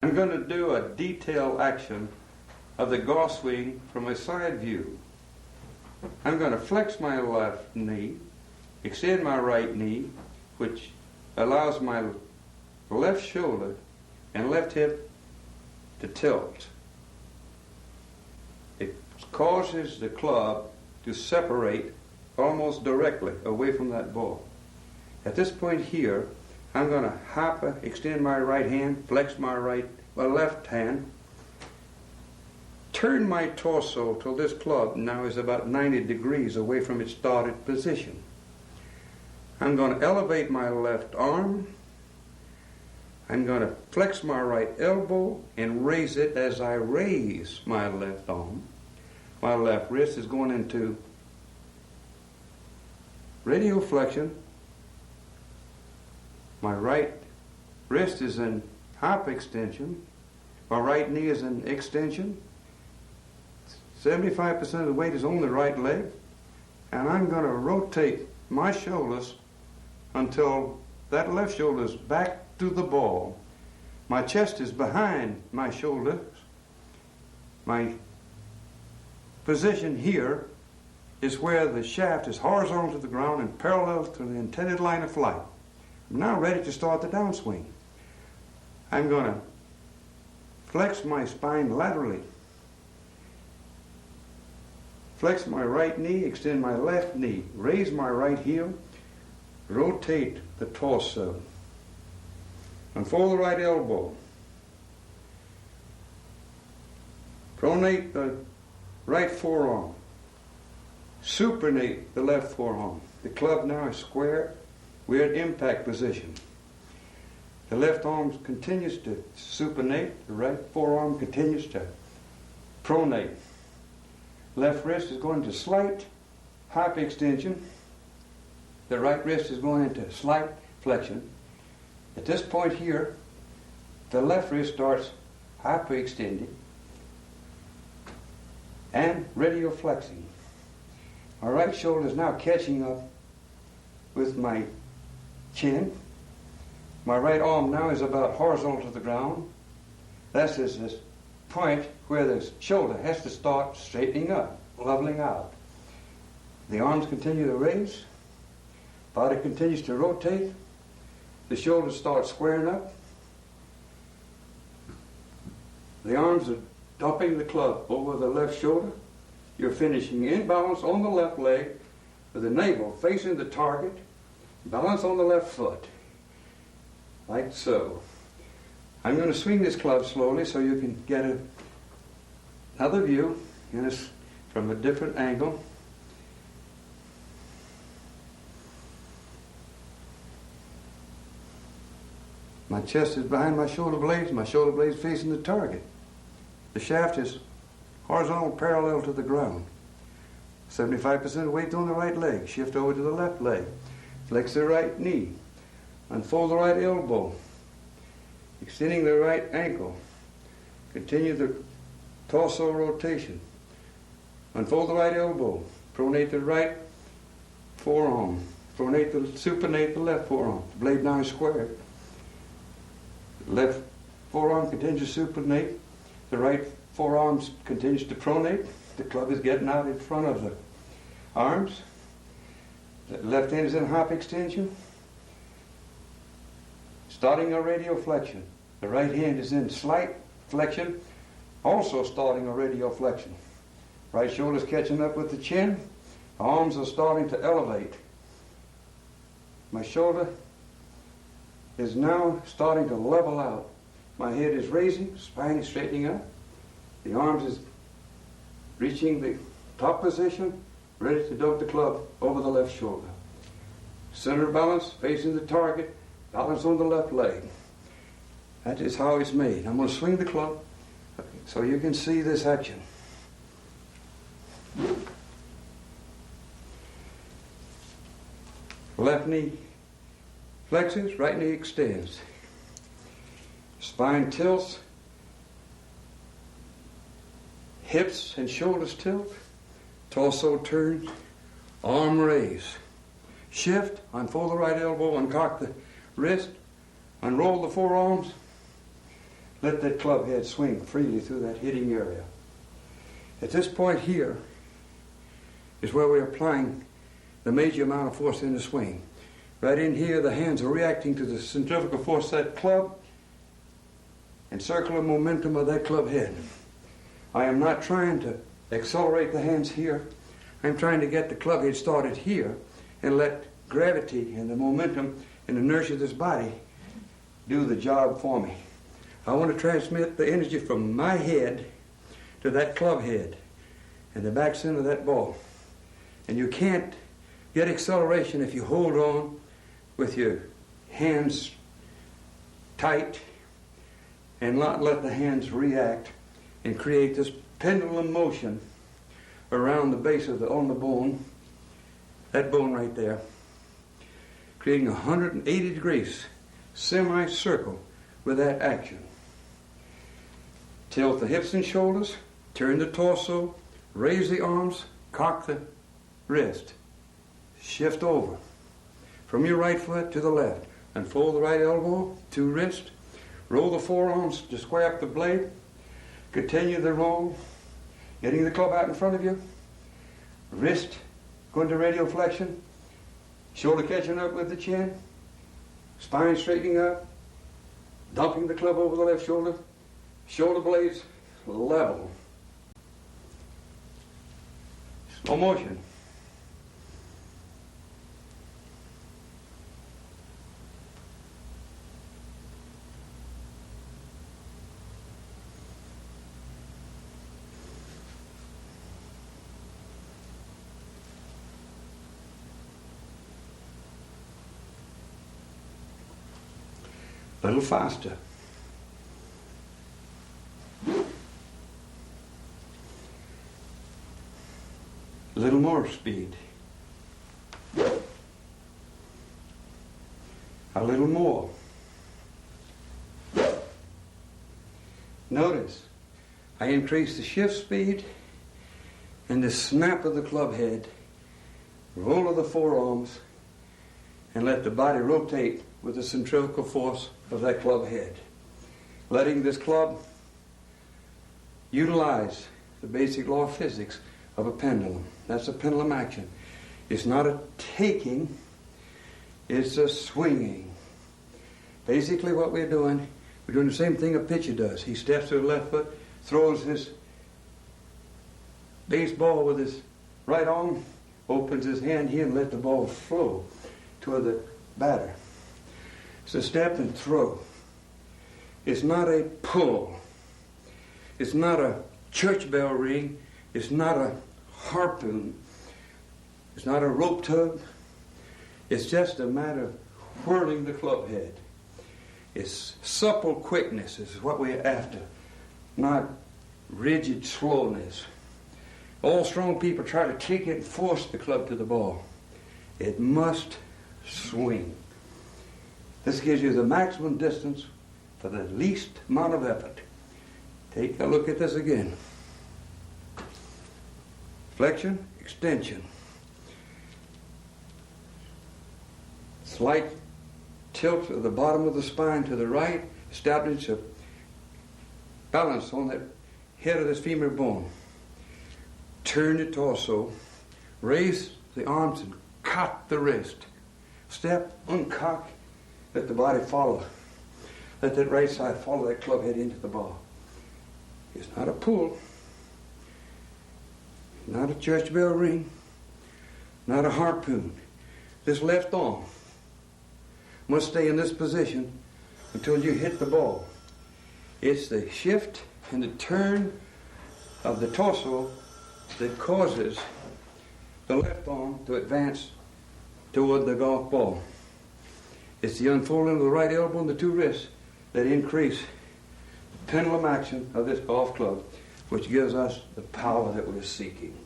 I'm going to do a detailed action of the golf swing from a side view. I'm going to flex my left knee, extend my right knee, which allows my left shoulder and left hip to tilt. It causes the club to separate almost directly away from that ball. At this point here, I'm going to extend my right hand, flex my left hand, turn my torso till this club now is about 90 degrees away from its started position. I'm going to elevate my left arm. I'm going to flex my right elbow and raise it as I raise my left arm. My left wrist is going into radial flexion. My right wrist is in hyperextension. My right knee is in extension. 75% of the weight is on the right leg. And I'm going to rotate my shoulders until that left shoulder is back to the ball. My chest is behind my shoulders. My position here is where the shaft is horizontal to the ground and parallel to the intended line of flight. I'm now ready to start the downswing. I'm going to flex my spine laterally. Flex my right knee, extend my left knee, raise my right heel, rotate the torso, unfold the right elbow, pronate the right forearm, supinate the left forearm. The club now is square. We're in impact position. The left arm continues to supinate. The right forearm continues to pronate. Left wrist is going to slight hyperextension. The right wrist is going into slight flexion. At this point here, the left wrist starts hyperextending and radial flexing. My right shoulder is now catching up with my chin. My right arm now is about horizontal to the ground. That's this point where the shoulder has to start straightening up, leveling out. The arms continue to raise. Body continues to rotate. The shoulders start squaring up. The arms are dumping the club over the left shoulder. You're finishing in balance on the left leg with the navel facing the target. Balance on the left foot, like so. I'm going to swing this club slowly so you can get another view from a different angle. My chest is behind my shoulder blades facing the target. The shaft is horizontal parallel to the ground. 75% of weight on the right leg. Shift over to the left leg. Flex the right knee. Unfold the right elbow. Extending the right ankle. Continue the torso rotation. Unfold the right elbow. Pronate the right forearm. Supinate the left forearm. The blade now is squared. The left forearm continues to supinate. The right forearm continues to pronate. The club is getting out in front of the arms. The left hand is in hyperextension, starting a radial flexion. The right hand is in slight flexion, also starting a radial flexion. Right shoulder is catching up with the chin. Arms are starting to elevate. My shoulder is now starting to level out. My head is raising, spine is straightening up. The arms is reaching the top position, ready to dump the club over the left shoulder. Center balance, facing the target, balance on the left leg. That is how it's made. I'm going to swing the club so you can see this action. Left knee flexes, right knee extends. Spine tilts, hips and shoulders tilt, torso turns, arm raise. Shift, unfold the right elbow, uncock the wrist, unroll the forearms, let that club head swing freely through that hitting area. At this point here is where we're applying the major amount of force in the swing. Right in here, the hands are reacting to the centrifugal force of that club and circular momentum of that club head. I am not trying to accelerate the hands here. I'm trying to get the club head started here and let gravity and the momentum and inertia of this body do the job for me. I want to transmit the energy from my head to that club head and the back center of that ball. And you can't get acceleration if you hold on with your hands tight and not let the hands react and create this pendulum motion around the base of the ulnar bone, that bone right there, creating a 180 degrees semicircle with that action. Tilt the hips and shoulders, turn the torso, raise the arms, cock the wrist, shift over from your right foot to the left, unfold the right elbow to wrist, roll the forearms to square up the blade, continue the roll, getting the club out in front of you, wrist going to radial flexion, shoulder catching up with the chin, spine straightening up, dumping the club over the left shoulder, shoulder blades level. Slow motion. A little faster. A little more speed. A little more. Notice, I increase the shift speed and the snap of the club head, roll of the forearms, and let the body rotate with the centrifugal force of that club head. Letting this club utilize the basic law of physics of a pendulum. That's a pendulum action. It's not a taking, it's a swinging. Basically what we're doing the same thing a pitcher does. He steps to the left foot, throws his baseball with his right arm, opens his hand here and let the ball flow toward the batter. It's a step and throw. It's not a pull. It's not a church bell ring. It's not a harpoon. It's not a rope tug. It's just a matter of whirling the club head. It's supple quickness is what we're after, not rigid slowness. All strong people try to take it and force the club to the ball. It must swing. This gives you the maximum distance for the least amount of effort. Take a look at this again. Flexion, extension. Slight tilt of the bottom of the spine to the right, establish a balance on that head of this femur bone. Turn the torso, raise the arms and cock the wrist. Step, uncock, let the body follow. Let that right side follow that club head into the ball. It's not a pull, not a church bell ring, not a harpoon. This left arm must stay in this position until you hit the ball. It's the shift and the turn of the torso that causes the left arm to advance toward the golf ball. It's the unfolding of the right elbow and the two wrists that increase the pendulum action of this golf club, which gives us the power that we're seeking.